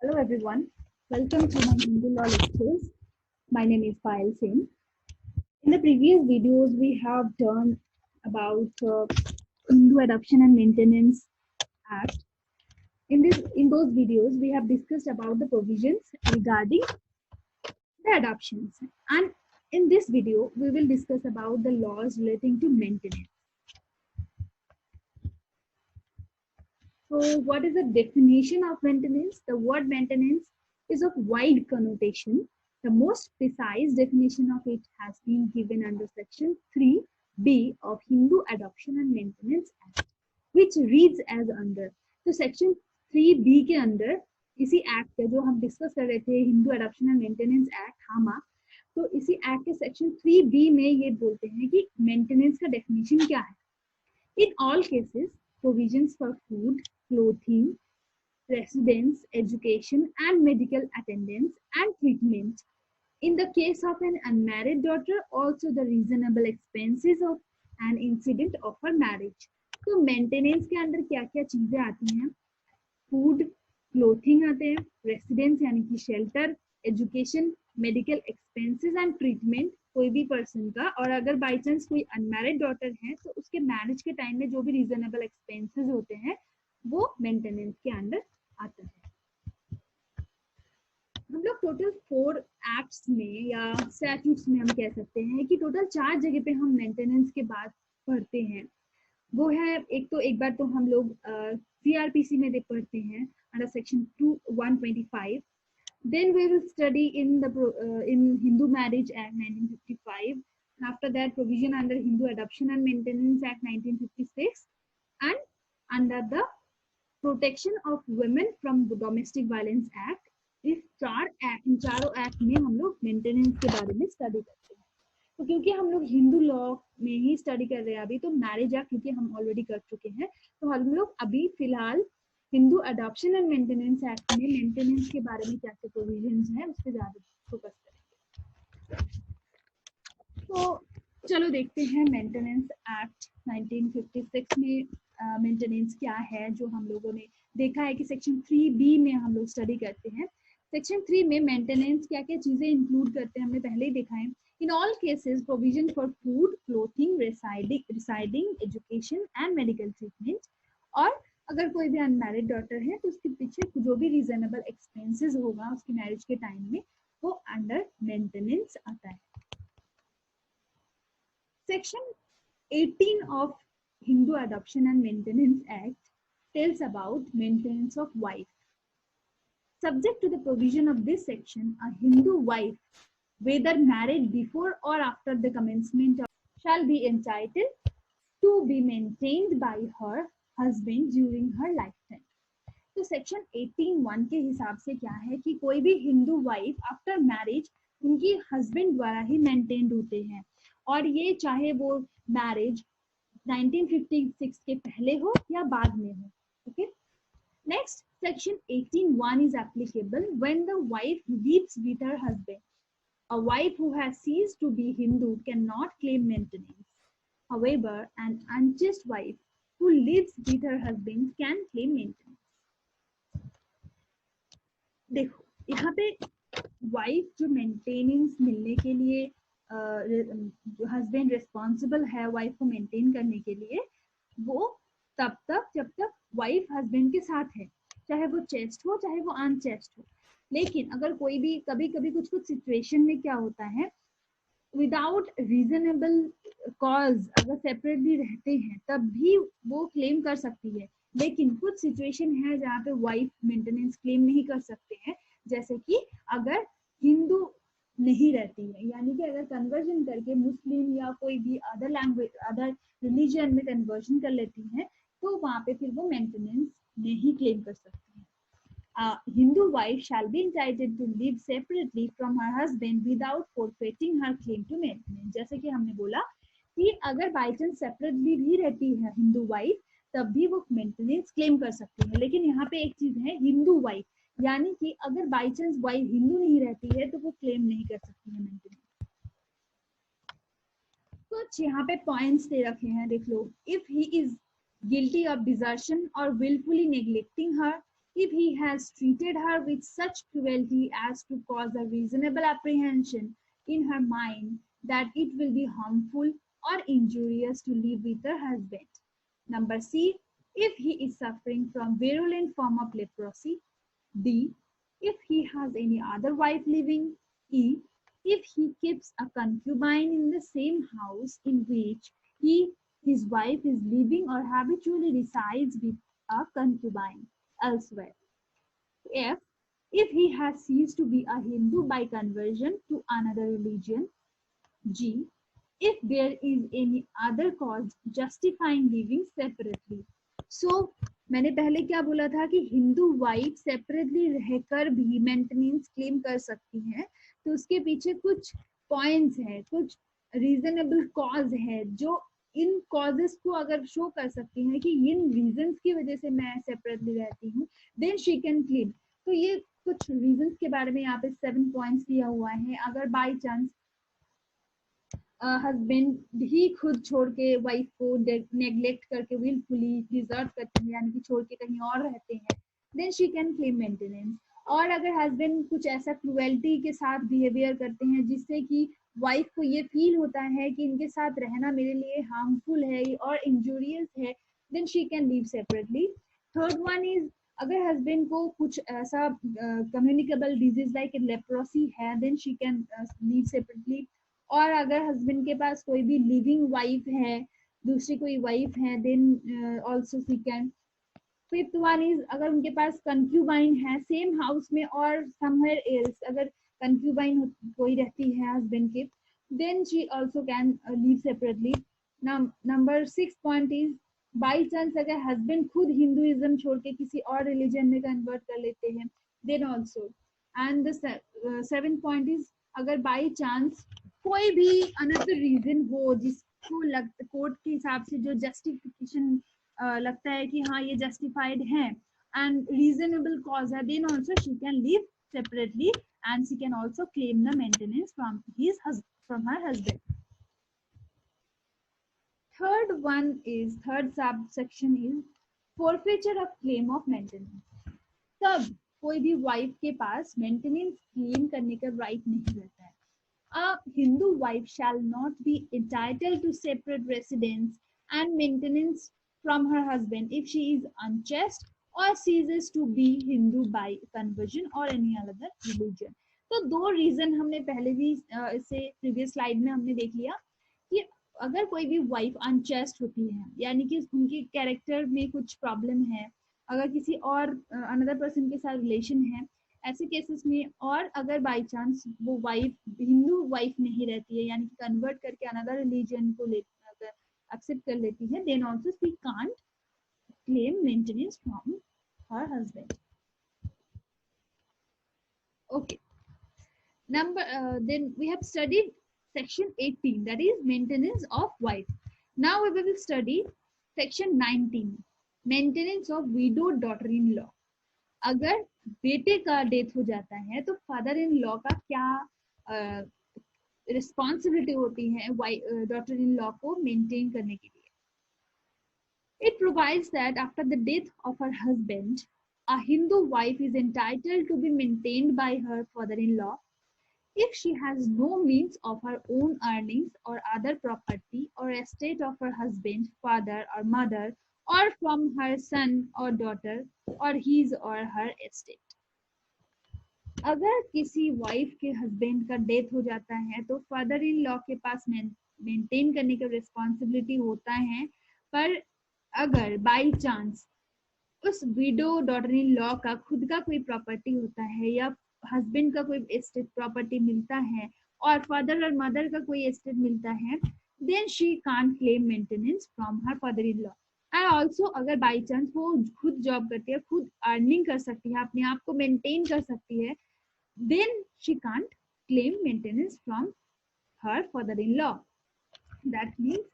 Hello everyone, welcome to my Hindu law lectures. My name is Payal Singh. In the previous videos, we have done about Hindu Adoption and Maintenance Act. In those videos, we have discussed about the provisions regarding the adoptions. And in this video, we will discuss about the laws relating to maintenance. So, what is the definition of maintenance? The word maintenance is of wide connotation. The most precise definition of it has been given under Section 3B of Hindu Adoption and Maintenance Act, which reads as under. तो section 3B के अंदर इसी act के जो हम discuss कर रहे थे Hindu adoption and maintenance act हामा, तो इसी एक्ट के सेक्शन 3B में ये बोलते हैं कि मेंटेनेंस का डेफिनेशन क्या है. In all cases, provisions for food, clothing, residence, education, and medical attendance and treatment. In the case of an unmarried daughter, also the reasonable expenses of an incident of her marriage. तो maintenance के अंदर क्या क्या चीजें आती हैं? Food, clothing आते हैं, रेसिडेंस यानी कि shelter, education, medical expenses and treatment कोई भी पर्सन का, और अगर बाई चांस कोई अनमैरिड डॉटर है तो उसके मैरिज के टाइम में जो भी रीजनेबल एक्सपेंसेस होते हैं वो मेंटेनेंस के अंदर आता है. हम लोग टोटल 4 एक्ट्स में या स्टैट्यूट्स में हम कह सकते हैं कि टोटल 4 जगह पे हम मेंटेनेंस के बात पढ़ते हैं. वो है एक बार तो हम लोग सीआरपीसी में पढ़ते हैं under section 125. Then we will study in Hindu Marriage Act 1955. After that, provision under Hindu Adoption and Maintenance Act 1956, and under the Protection of Women from Domestic Violence Act. इस चारों एक्ट में हम लोग maintenance के बारे में study करते हैं. तो क्योंकि हम लोग हिंदू लॉ में ही स्टडी कर रहे हैं अभी, तो मैरिज एक्ट क्योंकि हम ऑलरेडी कर चुके हैं, तो हम लोग अभी फिलहाल Hindu adoption and maintenance act में मेंटेनेंस के बारे में क्या क्या प्रोविजंस हैं उस पर ज्यादा फोकस करेंगे. तो चलो देखते हैं मेंटेनेंस एक्ट 1956 में मेंटेनेंस क्या है, जो हम लोगों ने देखा है कि सेक्शन 3B में हम लोग स्टडी करते हैं. सेक्शन 3 में मेंटेनेंस क्या क्या चीजें इंक्लूड करते हैं हमने पहले ही देखा है. In all cases, provision for food, clothing, residing, education and medical treatment. और अगर कोई भी अनमैरिड डॉटर है तो उसके पीछे जो भी रीजनेबल एक्सपेंसेस होगा उसकी मैरिज के टाइम में वो अंडर मेंटेनेंस आता है. Section 18 of Hindu Adoption and Maintenance Act tells about maintenance of wife. Subject to the provision of this section, a Hindu wife, whether married before or after the commencement of, shall be entitled to be maintained by her husband during her lifetime. तो section 18(1) के हिसाब से क्या है कि कोई भी Hindu wife after marriage उनकी हस्बैंड द्वारा ही मेंटेन्ड होते हैं, और ये चाहे वो मैरिज 1956 के पहले हो या बाद में हो. Okay. Next, section 18(1) is applicable when the wife lives with her husband. A wife who has ceased to be Hindu cannot claim maintenance. However, an unchaste wife who lives with her husband can claim maintenance. देखो यहाँ पे wife जो maintenance मिलने के लिए जो husband responsible है wife को मेंटेन करने के लिए, वो तब तक जब तक वाइफ हस्बैंड के साथ है, चाहे वो चेस्ट हो चाहे वो अनचेस्ट हो. लेकिन अगर कोई भी कभी कभी कुछ सिचुएशन में क्या होता है, विदाउट रीजनेबल कॉज अगर सेपरेटली रहते हैं तब भी वो क्लेम कर सकती है. लेकिन कुछ सिचुएशन है जहाँ पे वाइफ मेंटेनेंस क्लेम नहीं कर सकते हैं, जैसे कि अगर हिंदू नहीं रहती है, यानी कि अगर कन्वर्जन करके मुस्लिम या कोई भी अदर लैंग्वेज अदर रिलीजन में कन्वर्जन कर लेती हैं, तो वहां पे फिर वो मेंटेनेंस नहीं क्लेम कर सकती है. Hindu wife shall be entitled to live separately from her husband without forfeiting her claim to maintenance. जैसे कि हमने बोला कि अगर बाई चांस सेपरेटली भी रहती है हिंदू वाइफ तब भी वो मेंटेनेंस क्लेम कर सकती है. लेकिन यहाँ पे एक चीज है, हिंदू वाइफ, यानी कि अगर बाई चांस वाइफ हिंदू नहीं रहती है तो वो क्लेम नहीं कर सकती है मेंटेनेंस. तो यहाँ पे पॉइंट्स दे रखे हैं, देख लो. If he is guilty of desertion or willfully neglecting her, if he has treated her with such cruelty as to cause a reasonable apprehension in her mind that it will be harmful or injurious to live with her husband. Number C, if he is suffering from virulent form of leprosy. D, if he has any other wife living. E, if he keeps a concubine in the same house in which his wife is living or habitually resides with a concubine elsewhere. F, if he has ceased to be a Hindu by conversion to another religion. G, if there is any other cause justifying living separately. So मैंने पहले क्या बोला था कि Hindu wife separately रहकर भी maintenance claim कर सकती है, तो उसके पीछे कुछ पॉइंट्स है, कुछ रीजनेबल कॉज है जो इन कॉजेस को अगर शो कर सकती है कि इन रीजंस की वजह से मैं सेपरेटली रहती हूँ, देन शी कैन क्लेम. तो ये कुछ रीजंस के बारे में यहाँ पे 7 पॉइंट्स दिया हुआ है. अगर बाय चांस हस्बैंड ही खुद छोड़ के वाइफ को नेग्लेक्ट करके विलफुली डिजर्ट करते हैं, यानी कि छोड़ के कहीं और रहते हैं, then she can claim maintenance. और अगर हस्बैंड कुछ ऐसा क्रूएल्टी के साथ बिहेवियर करते हैं जिससे कि वाइफ को ये फील होता है कि इनके साथ रहना मेरे लिए हार्मफुल है और इंजूरियस है, then she can leave separately. Third one is अगर हस्बैंड को कुछ ऐसा कम्युनिकेबल डिजीज लाइक लेप्रोसी है, then she can leave separately. और अगर हस्बैंड के पास कोई भी लिविंग वाइफ है, दूसरी कोई वाइफ है, then also she can. Fifth one is अगर उनके पास कंक्यूबाइन है सेम हाउस में और समवेयर एल्स, अगर कंक्यूबाइन कोई रहती है हस्बैंड के, then she also can leave separately. Number 6 point is by chance अगर हस्बैंड खुद हिंदुइज्म छोड़ के किसी और रिलीजन में कन्वर्ट कर लेते हैं, then also. And the 7th point is अगर बाई चांस कोई भी अनदर रीजन हो जिसको कोर्ट के हिसाब से जो जस्टिफिकेशन लगता है कि हाँ ये जस्टिफाइड है एंड रीजनेबल कॉज है, then also she can leave separately and she can also claim the maintenance from her husband. Third subsection is forfeiture of claim of maintenance. तब कोई भी वाइफ के पास मेंटेनेंस क्लेम करने का right नहीं रहता है. A Hindu wife shall not be entitled to separate residence and maintenance from her husband if she is unchaste or ceases to be Hindu by conversion or any other religion. तो दो reason हमने पहले भी इससे previous slide में हमने देख लिया कि अगर कोई भी वाइफ अनचेस्ट होती है, यानी कि उनकी कैरेक्टर में कुछ प्रॉब्लम है, अगर किसी और अनदर पर्सन के साथ रिलेशन है, ऐसे केसेस में, और अगर बाय चांस वो वाइफ हिंदू वाइफ नहीं रहती है, यानी कि कन्वर्ट करके अनदर रिलीजन को एक्सेप्ट कर लेती है, then also she can't claim maintenance from her husband. Okay, then we have studied section 18, that is maintenance of wife. Now we will study section 19, maintenance of widowed daughter-in-law. अगर बेटे का death हो जाता है तो फादर इन लॉ का क्या responsibility होती है डॉटर इन लॉ को मेंटेन करने के लिए. It provides that after the death of her husband a Hindu wife is entitled to be maintained by her father-in-law if she has no means of her own earnings or other property or estate of her husband, father or mother, or from her son or daughter or his or her estate. अगर किसी wife के husband का death हो जाता है तो father in law के पास maintain करने का रिस्पॉन्सिबिलिटी होता है, पर अगर बाई चांस उस विडो डॉटर इन लॉ का खुद का कोई प्रॉपर्टी होता है या हस्बैंड का कोई एस्टेट प्रॉपर्टी मिलता है और फादर और मदर का कोई एस्टेट मिलता है, then she can't claim maintenance from her father in law. And also अगर बाई चांस वो खुद जॉब करती है, खुद अर्निंग कर सकती है, अपने आप को मेंटेन कर सकती है, then she can't claim maintenance from her father in law. That means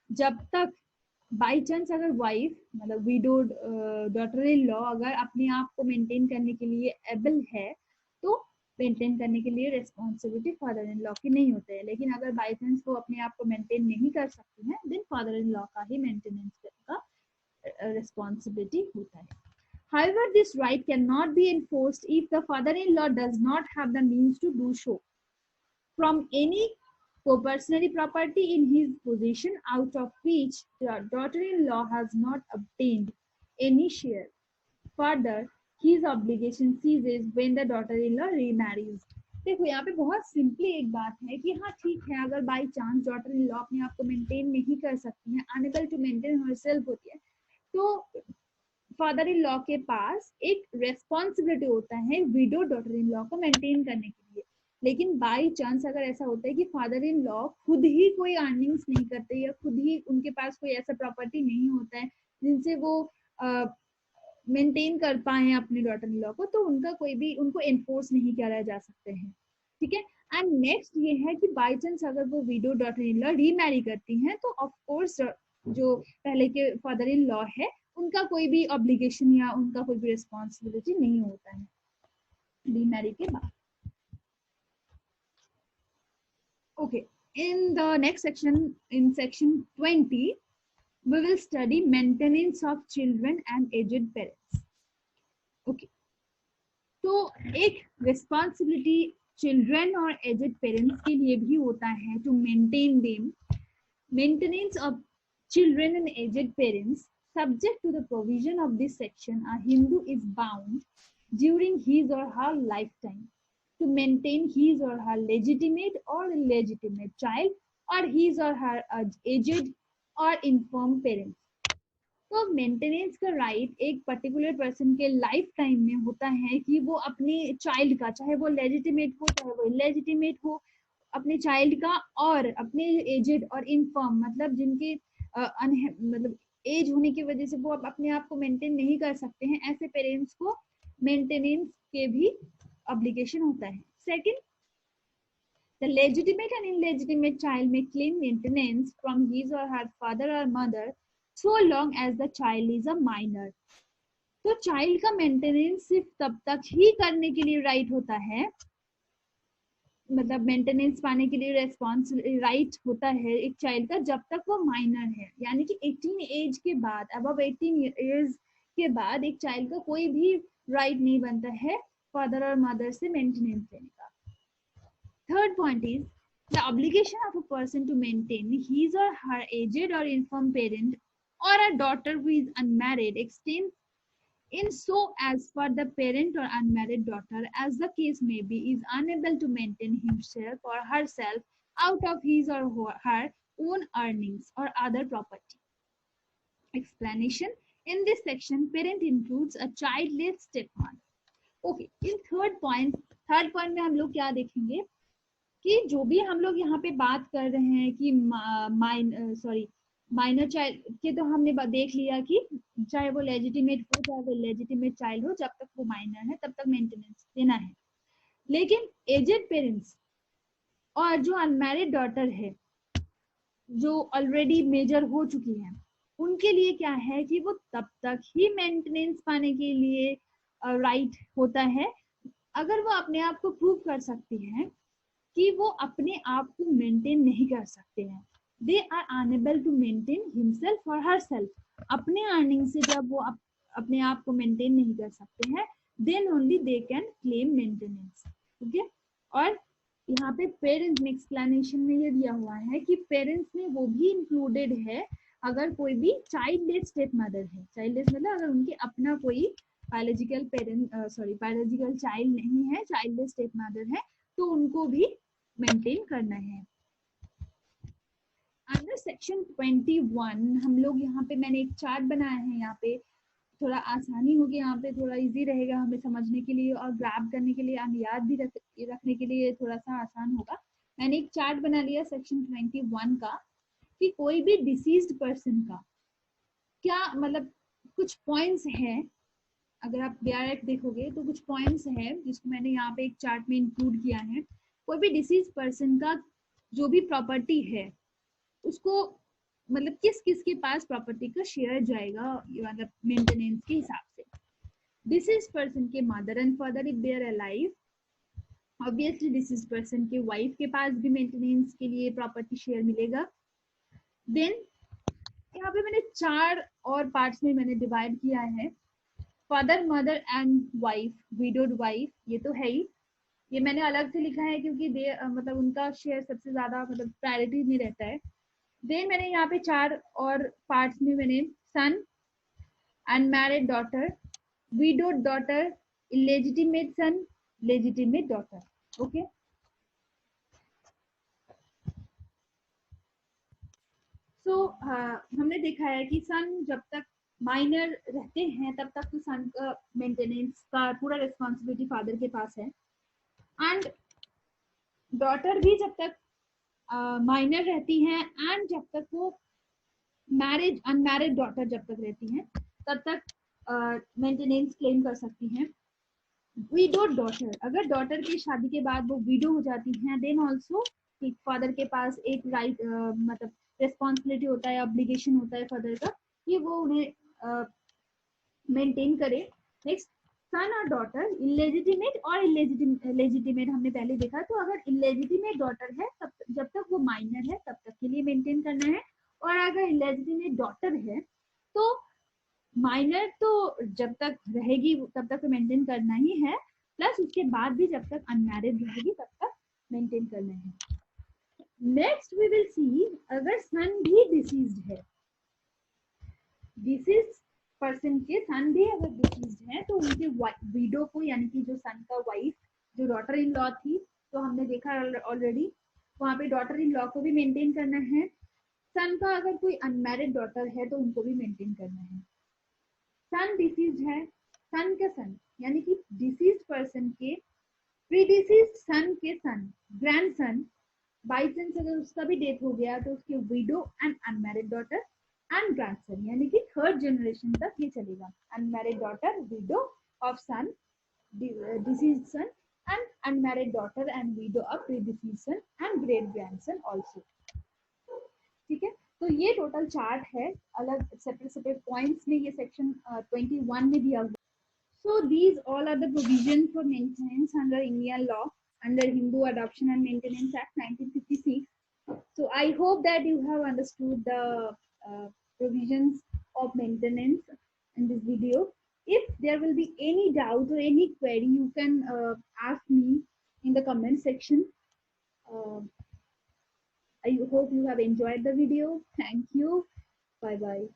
जब तक बाई चांस अगर वाइफ मतलब विडोड डॉटर इन लॉ अगर अपने आप को मेंटेन करने के लिए एबल है तो मेंटेन करने के लिए रिस्पॉन्सिबिलिटी फादर इन लॉ की नहीं होता है. लेकिन अगर बाई चांस वो अपने आप को मेंटेन नहीं कर सकती है, देन फादर इन लॉ का ही मेंटेनेंस का रिस्पॉन्सिबिलिटी होता है. However, this right cannot be enforced if the father-in-law does not have the means to do so from any personal property in his possession out of which the daughter-in-law has not obtained any share. Further, his obligation ceases when the daughter-in-law remarries. देखो यहाँ पे बहुत simply एक बात है कि हाँ ठीक है, अगर by chance daughter in law अपने आप को मेंटेन नहीं कर सकती है, अनेबल टू मेंटेन हरसेल्फ होती है, तो फादर इन लॉ के पास एक रेस्पॉन्सिबिलिटी होता है विडो डॉटर इन लॉ को मेंटेन करने के लिए। लेकिन बाई चांस अगर ऐसा होता है कि फादर इन लॉ खुद ही कोई अर्निंग्स नहीं करते या खुद ही उनके पास कोई ऐसा प्रॉपर्टी नहीं होता है जिनसे वो मेंटेन कर पाए अपने डॉटर इन लॉ को, तो उनका कोई भी उनको एनफोर्स नहीं किया जा सकते हैं। ठीक है। एंड नेक्स्ट ये है कि बाई चांस अगर वो window daughter in law remarry करती हैं तो ऑफ कोर्स जो पहले के फादर इन लॉ है उनका कोई भी ऑब्लिगेशन या उनका कोई भी रिस्पॉन्सिबिलिटी नहीं होता है रीमैरी के बाद। Okay, in the next section, in section 20 we will study maintenance of children and aged parents. Okay, तो एक responsibility children और aged parents के लिए भी होता है to maintain them. Maintenance of children and aged parents subject to the provision of this section, a Hindu is bound during his or her lifetime to maintain his or her legitimate or illegitimate child or his or her aged और inform parents. तो maintenance का right एक particular person के life time में होता है कि वो अपने चाइल्ड का, चाहे वो लेजिटिमेट हो चाहे वो इलेजिटिमेट हो, अपने चाइल्ड का और अपने एजेड और इन्फॉर्म मतलब जिनके मतलब एज होने की वजह से वो अपने आप को मेंटेन नहीं कर सकते हैं, ऐसे पेरेंट्स को मेंटेनेंस के भी ऑब्लिगेशन होता है। Second, the legitimate and illegitimate child may claim maintenance from his or her father or mother so long as the child is a minor. तो चाइल्ड का मेंटेनेंस सिर्फ तब तक ही करने के लिए राइट होता है, मतलब मेंटेनेंस पाने के लिए रेस्पॉन्स राइट होता है एक चाइल्ड का जब तक वो माइनर है, यानी कि 18 एज के बाद, अबव 18 इयर्स के बाद एक चाइल्ड का कोई भी राइट नहीं बनता है फादर और मदर से मेंटेनेंस लेने का। Third point is the obligation of a person to maintain his or her aged or infirm parent or a daughter who is unmarried extends in so as for the parent or unmarried daughter, as the case may be, is unable to maintain himself or herself out of his or her own earnings or other property. Explanation: in this section, parent includes a childless stepmother. Okay, in third point में हम लोग क्या देखेंगे कि जो भी हम लोग यहाँ पे बात कर रहे हैं कि माइनर चाइल्ड के, तो हमने देख लिया कि चाहे वो लेजिटिमेट हो चाहे वो इलेजिटिमेट चाइल्ड हो, जब तक वो माइनर है तब तक मेंटेनेंस देना है। लेकिन एजेड पेरेंट्स और जो अनमैरिड डॉटर है जो ऑलरेडी मेजर हो चुकी है, उनके लिए क्या है कि वो तब तक ही मेंटेनेंस पाने के लिए राइट होता है अगर वो अपने आप को प्रूव कर सकती है कि वो अपने आप को मेंटेन नहीं कर सकते हैं। They are unable to maintain himself और हरसेल्फ। अपने अर्निंग से जब वो अपने आप को मेंटेन नहीं कर सकते हैं, then only they can claim maintenance. ठीक है। और यहाँ पे पेरेंट्स में एक्सप्लेनेशन में ये दिया हुआ है कि पेरेंट्स में वो भी इंक्लूडेड है अगर कोई भी चाइल्डलेस स्टेप मदर है। चाइल्डलेस मतलब अगर उनके अपना कोई बायोलॉजिकल बायोलॉजिकल चाइल्ड नहीं है, चाइल्डलेस स्टेप मदर है, तो उनको भी मेंटेन करना है। अंडर सेक्शन 21 हम लोग यहाँ पे मैंने एक चार्ट बनाया है, यहाँ पे थोड़ा आसानी होगी, यहाँ पे थोड़ा इजी रहेगा हमें समझने के लिए और ग्रैब करने के लिए, याद भी रखने के लिए थोड़ा सा आसान होगा। मैंने एक चार्ट बना लिया सेक्शन 21 का कि कोई भी डिसीज्ड पर्सन का क्या मतलब कुछ पॉइंट्स है, अगर आप डायरेक्ट देखोगे तो कुछ पॉइंट्स है जिसको मैंने यहाँ पे एक चार्ट में इंक्लूड किया है। कोई भी डिसीज पर्सन का जो भी प्रॉपर्टी है उसको मतलब किस किस के पास प्रॉपर्टी का शेयर जाएगा मतलब मेंटेनेंस के हिसाब से। डिसीज पर्सन के mother and father if they are alive, obviously deceased person के वाइफ के पास भी मेंटेनेंस के लिए प्रॉपर्टी शेयर मिलेगा। देन यहाँ पे मैंने 4 और पार्ट्स में मैंने डिवाइड किया है father mother and wife, widowed wife, ये तो है ही, ये मैंने अलग से लिखा है क्योंकि मतलब उनका शेयर सबसे ज्यादा मतलब प्रायोरिटी में रहता है। देन मैंने यहाँ पे 4 और पार्ट्स में मैंने son, unmarried daughter, widowed daughter, illegitimate son, legitimate daughter. Okay. So हमने देखा है कि सन जब तक माइनर रहते हैं तब तक तो सन का मेंटेनेंस का पूरा रिस्पॉन्सिबिलिटी फादर के पास है, एंड डॉटर भी जब तक माइनर रहती हैं एंड जब तक वो मैरिज अनमैरिड डॉटर जब तक रहती हैं तब तक मेंटेनेंस क्लेम कर सकती हैं। विडो डॉटर, अगर डॉटर की शादी के बाद वो विडो हो जाती हैं, देन ऑल्सो फादर के पास एक राइट मतलब रिस्पॉन्सिबिलिटी होता है, ऑब्लिगेशन होता है फादर का कि वो उन्हें मेंटेन करे। नेक्स्ट, सन और डॉटर, इलेजिटिमेट और लेजिटिमेट हमने पहले देखा, तो अगर इलेजिटिमेट डॉटर है तब जब तक वो माइनर है तब तक के लिए मेंटेन करना है, और अगर इलेजिटिमेट डॉटर है तो माइनर तो जब तक रहेगी तब तक मेंटेन करना ही है, प्लस उसके बाद भी जब तक अनमैरिड रहेगी तब तक मेंटेन करना है। नेक्स्ट वी विल सी, अगर सन भी डिसीज्ड है, डिसीज पर्सन के सन भी अगर डिसीज्ड है, तो उनके विडो को, यानी कि जो सन का वाइफ, जो डॉटर इन लॉ थी, तो हमने देखा ऑलरेडी वहां पे डॉटर इन लॉ को भी मेंटेन करना है। सन का अगर कोई अनमैरिड डॉटर है तो उनको भी मेंटेन करना है। सन डिसीज है, सन का सन यानी कि डिसीज पर्सन के प्रीडिसीज सन के son, grandson, by chance अगर उसका भी डेथ हो गया तो उसके widow and unmarried daughter and grandson, यानी कि थर्ड जनरेशन तक ये चलेगा। Unmarried daughter, widow of son, deceased son, and unmarried daughter and widow of predeceased son and great grandson also. ठीक है, तो ये टोटल चार्ट है, अलग सेपरेट सेपरेट पॉइंट्स में ये सेक्शन 21 में दिया हुआ। So these all are the provisions for maintenance under Indian law under Hindu Adoption and Maintenance Act 1956. So I hope that you have understood the provisions of maintenance in this video. If there will be any doubt or any query, you can ask me in the comment section. Uh, I hope you have enjoyed the video. Thank you. Bye bye.